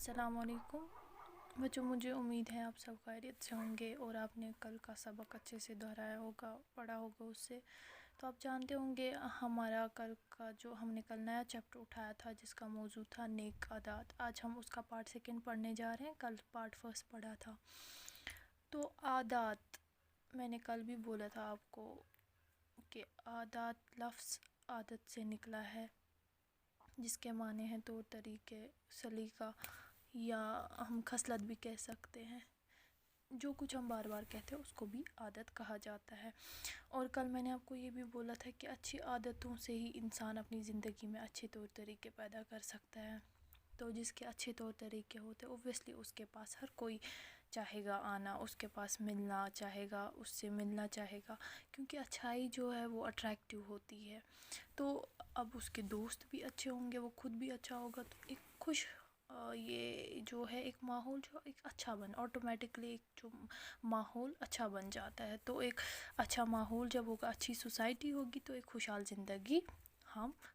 السلام علیکم بچوں، مجھے امید ہے آپ سب خیریت سے ہوں گے اور آپ نے کل کا سبق اچھے سے دہرایا ہوگا، پڑھا ہوگا اس سے۔ تو آپ جانتے ہوں گے ہمارا کل کا جو ہم نے کل نیا چیپٹر اٹھایا تھا جس کا موضوع تھا نیک عادات، آج ہم اس کا پارٹ سیکنڈ پڑھنے جا رہے ہیں۔ کل پارٹ فرسٹ پڑھا تھا۔ تو عادات، میں نے کل بھی بولا تھا آپ کو کہ عادات لفظ عادت سے نکلا ہے، جس کے معنی ہیں طور طریقے، سلیقہ، یا ہم خصلت بھی کہہ سکتے ہیں۔ جو کچھ ہم بار بار کہتے ہیں اس کو بھی عادت کہا جاتا ہے۔ اور کل میں نے آپ کو یہ بھی بولا تھا کہ اچھی عادتوں سے ہی انسان اپنی زندگی میں اچھے طور طریقے پیدا کر سکتا ہے۔ تو جس کے اچھے طور طریقے ہوتے اوبویسلی اس کے پاس ہر کوئی چاہے گا آنا، اس کے پاس ملنا چاہے گا، اس سے ملنا چاہے گا، کیونکہ اچھائی جو ہے وہ اٹریکٹیو ہوتی ہے۔ تو اب اس کے دوست بھی اچھے ہوں گے، وہ خود بھی اچھا ہوگا، تو ایک خوش یہ جو ہے ایک ماحول جو ایک اچھا آٹومیٹکلی ایک جو ماحول اچھا بن جاتا ہے۔ تو ایک اچھا ماحول جب ہوگا، اچھی سوسائٹی ہوگی، تو ایک خوشحال زندگی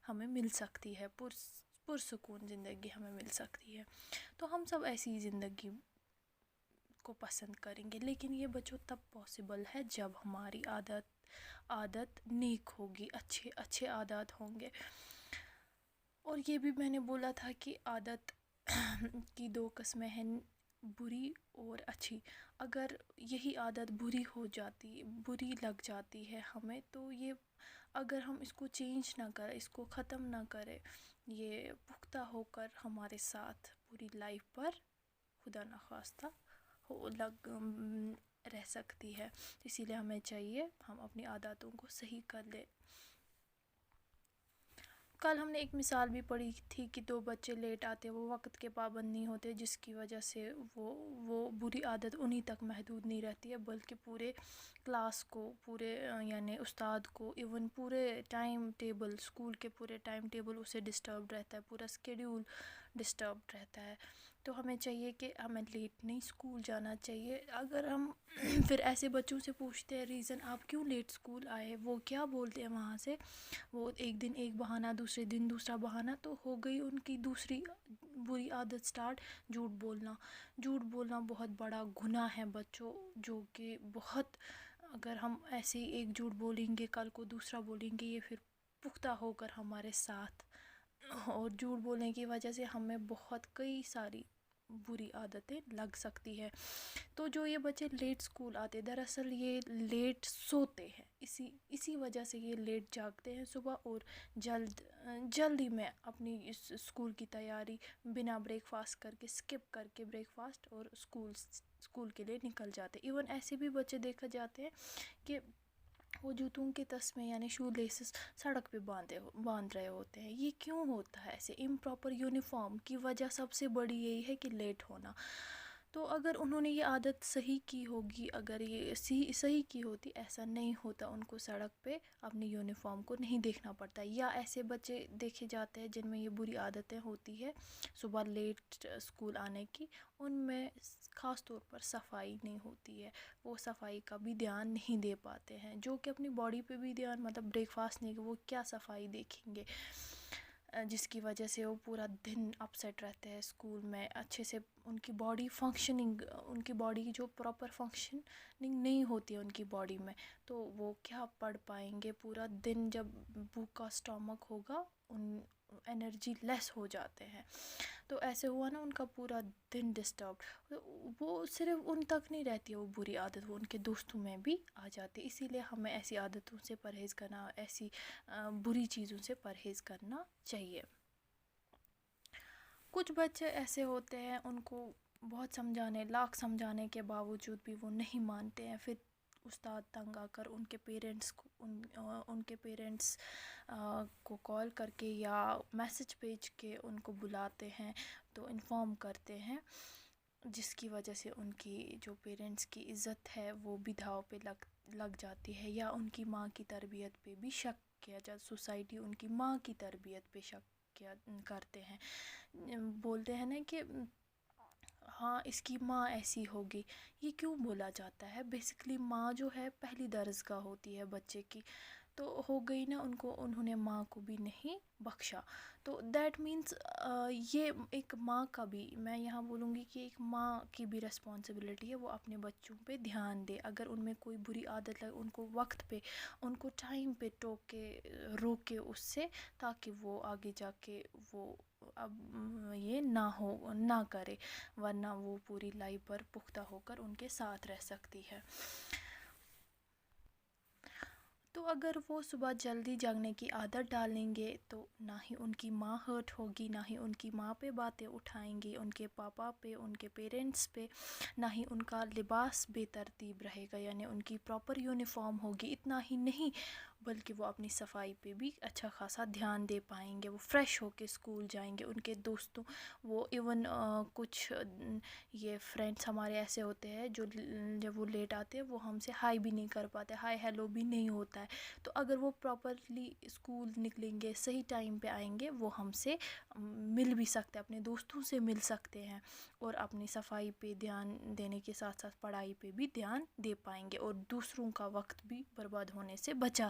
ہمیں مل سکتی ہے، پرسکون زندگی ہمیں مل سکتی ہے۔ تو ہم سب ایسی زندگی کو پسند کریں گے، لیکن یہ بچوں تب پاسبل ہے جب ہماری عادت نیک ہوگی، اچھے عادات ہوں گے۔ اور یہ بھی میں نے بولا تھا کہ عادت کی دو قسمیں ہیں، بری اور اچھی۔ اگر یہی عادت بری لگ جاتی ہے ہمیں، تو یہ اگر ہم اس کو چینج نہ کریں، اس کو ختم نہ کریں، یہ پختہ ہو کر ہمارے ساتھ پوری لائف پر خدا نخواستہ رہ سکتی ہے۔ اسی لیے ہمیں چاہیے ہم اپنی عاداتوں کو صحیح کر لیں۔ کل ہم نے ایک مثال بھی پڑھی تھی کہ دو بچے لیٹ آتے، وہ وقت کے پابند نہیں ہوتے، جس کی وجہ سے وہ بری عادت انہی تک محدود نہیں رہتی ہے، بلکہ پورے کلاس کو، پورے یعنی استاد کو، ایون پورے ٹائم ٹیبل، اسکول کے پورے ٹائم ٹیبل اسے ڈسٹربڈ رہتا ہے، پورا اسکیڈیول ڈسٹربڈ رہتا ہے۔ تو ہمیں چاہیے کہ ہمیں لیٹ نہیں اسکول جانا چاہیے۔ اگر ہم پھر ایسے بچوں سے پوچھتے ہیں ریزن آپ کیوں لیٹ اسکول آئے، وہ کیا بولتے ہیں وہاں سے، وہ ایک دن ایک بہانہ، دوسرے دن دوسرا بہانہ، تو ہو گئی ان کی دوسری بری عادت سٹارٹ، جھوٹ بولنا بہت بڑا گناہ ہے بچوں، جو کہ بہت، اگر ہم ایسے ہی ایک جھوٹ بولیں گے، کل کو دوسرا بولیں گے، یہ پھر پختہ ہو کر ہمارے ساتھ، اور جھوٹ بولنے کی وجہ سے ہمیں بہت کئی ساری بری عادتیں لگ سکتی ہے۔ تو جو یہ بچے لیٹ اسکول آتے، دراصل یہ لیٹ سوتے ہیں، اسی وجہ سے یہ لیٹ جاگتے ہیں صبح، اور جلدی میں اپنی اس اسکول کی تیاری بنا بریک فاسٹ کر کے، اسکپ کر کے بریک فاسٹ، اور اسکول کے لیے نکل جاتے۔ ایون ایسے بھی بچے دیکھے جاتے ہیں کہ وہ جوتوں کے تسمے یعنی شو لیسز سڑک پہ باندھ رہے ہوتے ہیں۔ یہ کیوں ہوتا ہے ایسے؟ امپراپر یونیفارم کی وجہ سب سے بڑی یہی ہے کہ لیٹ ہونا۔ تو اگر انہوں نے یہ عادت صحیح کی ہوگی، اگر یہ صحیح کی ہوتی، ایسا نہیں ہوتا، ان کو سڑک پہ اپنی یونیفارم کو نہیں دیکھنا پڑتا۔ یا ایسے بچے دیکھے جاتے ہیں جن میں یہ بری عادتیں ہوتی ہے صبح لیٹ اسکول آنے کی، ان میں خاص طور پر صفائی نہیں ہوتی ہے، وہ صفائی کا بھی دھیان نہیں دے پاتے ہیں، جو کہ اپنی باڈی پہ بھی دھیان، مطلب بریک فاسٹ نہیں، وہ کیا صفائی دیکھیں گے، جس کی وجہ سے وہ پورا دن اپسیٹ رہتے ہیں اسکول میں، اچھے سے ان کی باڈی کی جو پراپر فنکشننگ نہیں ہوتی ہے ان کی باڈی میں، تو وہ کیا پڑھ پائیں گے پورا دن، جب بھوکا اسٹامک ہوگا، انرجی لیس ہو جاتے ہیں۔ تو ایسے ہوا نا، ان کا پورا دن ڈسٹرب، وہ صرف ان تک نہیں رہتی ہے وہ بری عادت، وہ ان کے دوستوں میں بھی آ جاتی ہے۔ اسی لیے ہمیں ایسی عادتوں سے پرہیز کرنا، ایسی بری چیزوں سے پرہیز کرنا چاہیے۔ کچھ بچے ایسے ہوتے ہیں، ان کو بہت لاکھ سمجھانے کے باوجود بھی وہ نہیں مانتے ہیں، پھر استاد تنگ آ کر ان کے پیرنٹس کو کال کر کے یا میسج بھیج کے ان کو بلاتے ہیں، تو انفارم کرتے ہیں، جس کی وجہ سے ان کی جو پیرنٹس کی عزت ہے وہ بھی دھاؤ پہ لگ جاتی ہے، یا ان کی ماں کی تربیت پہ بھی شک کیا جاتا، سوسائٹی ان کی ماں کی تربیت پہ شک کرتے ہیں، بولتے ہیں نا کہ ہاں اس کی ماں ایسی ہوگی۔ یہ کیوں بولا جاتا ہے؟ بیسیکلی ماں جو ہے پہلی درسگاہ ہوتی ہے بچے کی، تو ہو گئی نا ان کو، انہوں نے ماں کو بھی نہیں بخشا. تو دیٹ مینس یہ ایک ماں کا بھی، میں یہاں بولوں گی کہ ایک ماں کی بھی رسپانسبلٹی ہے، وہ اپنے بچوں پہ دھیان دے. اگر ان میں کوئی بری عادت لگے، ان کو وقت پہ، ان کو ٹائم پہ ٹوکے، روکے اس سے، تاکہ وہ آگے جا کے وہ اب یہ نہ کرے، ورنہ وہ پوری لائف پر پختہ ہو کر ان کے ساتھ رہ سکتی ہے. تو اگر وہ صبح جلدی جاگنے کی عادت ڈالیں گے تو نہ ہی ان کی ماں ہرٹ ہوگی، نہ ہی ان کی ماں پہ باتیں اٹھائیں گی، ان کے پاپا پہ، ان کے پیرنٹس پہ، نہ ہی ان کا لباس بے ترتیب رہے گا، یعنی ان کی پراپر یونیفارم ہوگی. اتنا ہی نہیں بلکہ وہ اپنی صفائی پہ بھی اچھا خاصا دھیان دے پائیں گے. وہ فریش ہو کے اسکول جائیں گے. ان کے دوستوں، وہ ایون کچھ یہ فرینڈس ہمارے ایسے ہوتے ہیں جو جب وہ لیٹ آتے ہیں وہ ہم سے ہائی بھی نہیں کر پاتے، ہائی ہیلو بھی نہیں ہوتا ہے. تو اگر وہ پراپرلی اسکول نکلیں گے، صحیح ٹائم پہ آئیں گے، وہ ہم سے مل بھی سکتے، اپنے دوستوں سے مل سکتے ہیں، اور اپنی صفائی پہ دھیان دینے کے ساتھ ساتھ پڑھائی پہ بھی دھیان دے پائیں گے، اور دوسروں کا وقت بھی برباد ہونے سے بچا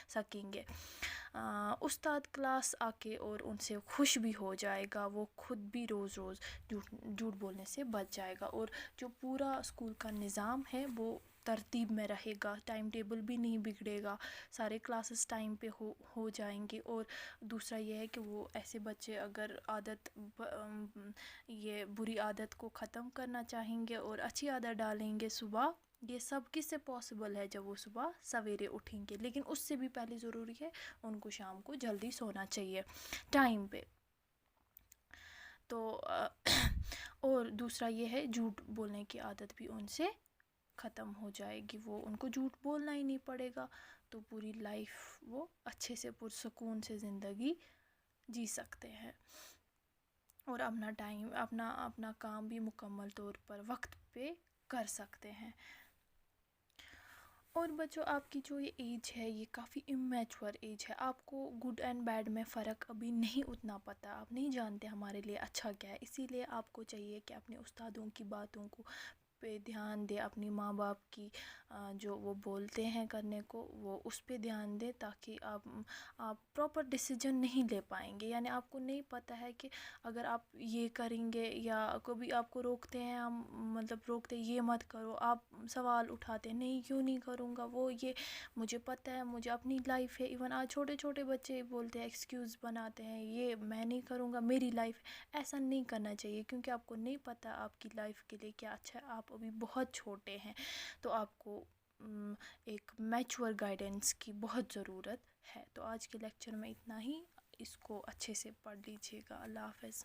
سکیں گے. استاد کلاس آ کے اور ان سے خوش بھی ہو جائے گا، وہ خود بھی روز روز جھوٹ بولنے سے بچ جائے گا، اور جو پورا اسکول کا نظام ہے وہ ترتیب میں رہے گا، ٹائم ٹیبل بھی نہیں بگڑے گا، سارے کلاسز ٹائم پہ ہو جائیں گے. اور دوسرا یہ ہے کہ وہ ایسے بچے اگر یہ بری عادت کو ختم کرنا چاہیں گے اور اچھی عادت ڈالیں گے صبح، یہ سب کس سے پاسبل ہے؟ جب وہ صبح سویرے اٹھیں گے. لیکن اس سے بھی پہلے ضروری ہے ان کو شام کو جلدی سونا چاہیے ٹائم پہ. تو اور دوسرا یہ ہے جھوٹ بولنے کی عادت بھی ان سے ختم ہو جائے گی، وہ ان کو جھوٹ بولنا ہی نہیں پڑے گا، تو پوری لائف وہ اچھے سے پرسکون سے زندگی جی سکتے ہیں، اور اپنا کام بھی مکمل طور پر وقت پہ کر سکتے ہیں. اور بچوں، آپ کی جو یہ ایج ہے یہ کافی امیچور ایج ہے، آپ کو گڈ اینڈ بیڈ میں فرق ابھی نہیں اتنا پتہ، آپ نہیں جانتے ہمارے لیے اچھا کیا ہے. اسی لیے آپ کو چاہیے کہ اپنے استادوں کی باتوں کو پہ دھیان دے، اپنی ماں باپ کی جو وہ بولتے ہیں کرنے کو وہ اس پہ دھیان دے، تاکہ آپ پراپر ڈیسیجن نہیں لے پائیں گے. یعنی آپ کو نہیں پتہ ہے کہ اگر آپ یہ کریں گے، یا کبھی آپ کو روکتے ہیں، ہم مطلب روکتے یہ مت کرو، آپ سوال اٹھاتے نہیں کیوں نہیں کروں گا، وہ یہ مجھے پتہ ہے، مجھے اپنی لائف ہے. ایون آج چھوٹے چھوٹے بچے بولتے ہیں، ایکسکیوز بناتے ہیں، یہ میں نہیں کروں گا، میری لائف. ایسا نہیں کرنا چاہیے، کیونکہ آپ کو نہیں پتہ آپ کی لائف کے لیے کیا اچھا ہے، آپ ابھی بہت چھوٹے ہیں. تو آپ کو ایک میچور گائیڈنس کی بہت ضرورت ہے. تو آج کے لیکچر میں اتنا ہی، اس کو اچھے سے پڑھ لیجیے گا. اللہ حافظ.